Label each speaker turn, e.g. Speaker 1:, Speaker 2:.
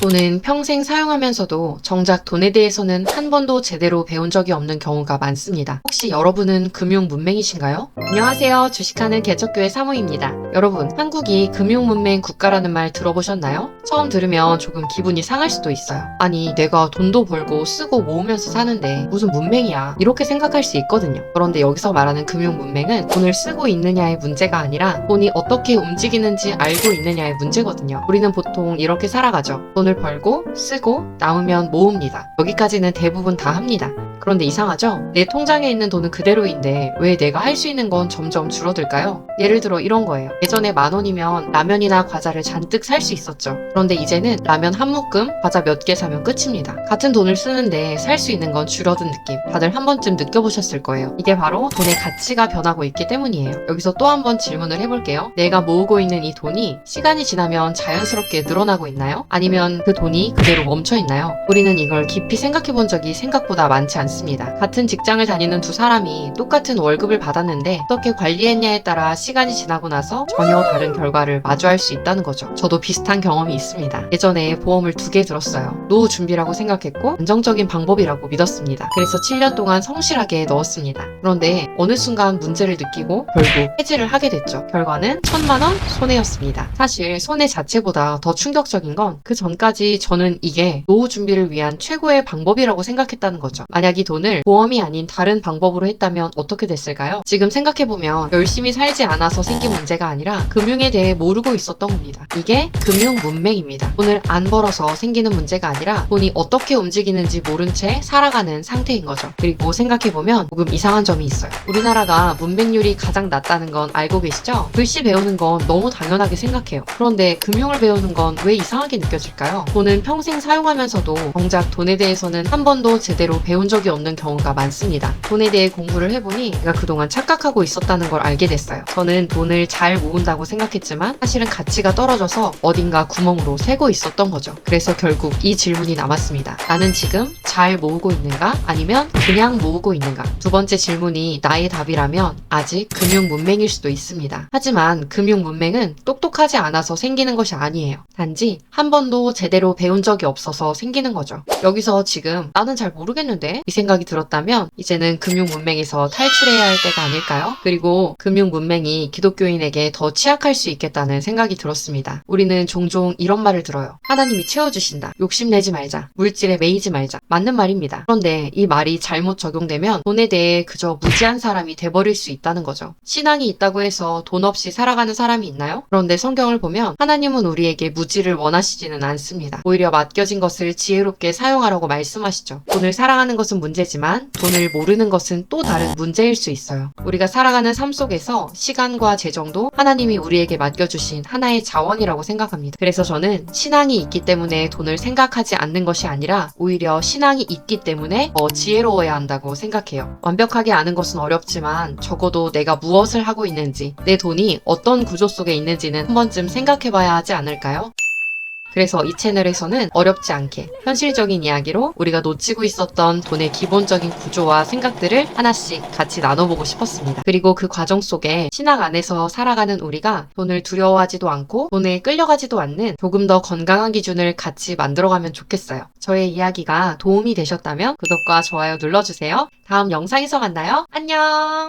Speaker 1: 돈은 평생 사용하면서도 정작 돈에 대해서는 한 번도 제대로 배운 적이 없는 경우가 많습니다. 혹시 여러분은 금융 문맹이신가요? 안녕하세요. 주식하는 개척교회 사모입니다. 여러분, 한국이 금융 문맹 국가라는 말 들어보셨나요? 처음 들으면 조금 기분이 상할 수도 있어요. 아니, 내가 돈도 벌고 쓰고 모으면서 사는데 무슨 문맹이야, 이렇게 생각할 수 있거든요. 그런데 여기서 말하는 금융 문맹은 돈을 쓰고 있느냐의 문제가 아니라 돈이 어떻게 움직이는지 알고 있느냐의 문제거든요. 우리는 보통 이렇게 살아가죠. 돈을 벌고 쓰고 남으면 모읍니다. 여기까지는 대부분 다 합니다. 그런데 이상하죠? 내 통장에 있는 돈은 그대로인데 왜 내가 할 수 있는 건 점점 줄어들까요? 예를 들어 이런 거예요. 예전에 10,000원이면 라면이나 과자를 잔뜩 살 수 있었죠. 그런데 이제는 라면 한 묶음, 과자 몇 개 사면 끝입니다. 같은 돈을 쓰는데 살 수 있는 건 줄어든 느낌, 다들 한 번쯤 느껴보셨을 거예요. 이게 바로 돈의 가치가 변하고 있기 때문이에요. 여기서 또 한 번 질문을 해볼게요. 내가 모으고 있는 이 돈이 시간이 지나면 자연스럽게 늘어나고 있나요? 아니면 그 돈이 그대로 멈춰 있나요? 우리는 이걸 깊이 생각해 본 적이 생각보다 많지 않습니다. 같은 직장을 다니는 두 사람이 똑같은 월급을 받았는데 어떻게 관리했냐에 따라 시간이 지나고 나서 전혀 다른 결과를 마주할 수 있다는 거죠. 저도 비슷한 경험이 있습니다. 예전에 보험을 2개 들었어요. 노후 준비라고 생각했고 안정적인 방법이라고 믿었습니다. 그래서 7년 동안 성실하게 넣었습니다. 그런데 어느 순간 문제를 느끼고 결국 해지를 하게 됐죠. 결과는 1,000만 원 손해였습니다. 사실 손해 자체보다 더 충격적인 건 그 전까지 저는 이게 노후 준비를 위한 최고의 방법이라고 생각했다는 거죠. 만약 이 돈을 보험이 아닌 다른 방법으로 했다면 어떻게 됐을까요? 지금 생각해보면 열심히 살지 않아서 생긴 문제가 아니라 금융에 대해 모르고 있었던 겁니다. 이게 금융 문맹입니다. 돈을 안 벌어서 생기는 문제가 아니라 돈이 어떻게 움직이는지 모른 채 살아가는 상태인 거죠. 그리고 생각해보면 조금 이상한 점이 있어요. 우리나라가 문맹률이 가장 낮다는 건 알고 계시죠? 글씨 배우는 건 너무 당연하게 생각해요. 그런데 금융을 배우는 건 왜 이상하게 느껴질까요? 돈은 평생 사용하면서도 정작 돈에 대해서는 한 번도 제대로 배운 적이 없는 경우가 많습니다. 돈에 대해 공부를 해보니 제가 그동안 착각하고 있었다는 걸 알게 됐어요. 저는 돈을 잘 모은다고 생각했지만 사실은 가치가 떨어져서 어딘가 구멍으로 새고 있었던 거죠. 그래서 결국 이 질문이 남았습니다. 나는 지금 잘 모으고 있는가? 아니면 그냥 모으고 있는가? 두 번째 질문이 나의 답이라면 아직 금융 문맹일 수도 있습니다. 하지만 금융 문맹은 똑똑하지 않아서 생기는 것이 아니에요. 단지 한 번도 제대로 배운 적이 없어서 생기는 거죠. 여기서 지금 나는 잘 모르겠는데 이 생각이 들었다면 이제는 금융 문맹에서 탈출해야 할 때가 아닐까요? 그리고 금융 문맹이 기독교인에게 더 취약할 수 있겠다는 생각이 들었습니다. 우리는 종종 이런 말을 들어요. 하나님이 채워주신다. 욕심내지 말자. 물질에 매이지 말자. 맞는 말입니다. 그런데 이 말이 잘못 적용되면 돈에 대해 그저 무지한 사람이 돼버릴 수 있다는 거죠. 신앙이 있다고 해서 돈 없이 살아가는 사람이 있나요? 그런데 성경을 보면 하나님은 우리에게 무지를 원하시지는 않습니다. 오히려 맡겨진 것을 지혜롭게 사용하라고 말씀하시죠. 돈을 사랑하는 것은 문제지만 돈을 모르는 것은 또 다른 문제일 수 있어요. 우리가 살아가는 삶 속에서 시간과 재정도 하나님이 우리에게 맡겨주신 하나의 자원이라고 생각합니다. 그래서 저는 신앙이 있기 때문에 돈을 생각하지 않는 것이 아니라 오히려 신앙이 있기 때문에 더 지혜로워야 한다고 생각해요. 완벽하게 아는 것은 어렵지만 적어도 내가 무엇을 하고 있는지, 내 돈이 어떤 구조 속에 있는지는 한 번쯤 생각해봐야 하지 않을까요? 그래서 이 채널에서는 어렵지 않게 현실적인 이야기로 우리가 놓치고 있었던 돈의 기본적인 구조와 생각들을 하나씩 같이 나눠보고 싶었습니다. 그리고 그 과정 속에 신앙 안에서 살아가는 우리가 돈을 두려워하지도 않고 돈에 끌려가지도 않는 조금 더 건강한 기준을 같이 만들어가면 좋겠어요. 저의 이야기가 도움이 되셨다면 구독과 좋아요 눌러주세요. 다음 영상에서 만나요. 안녕!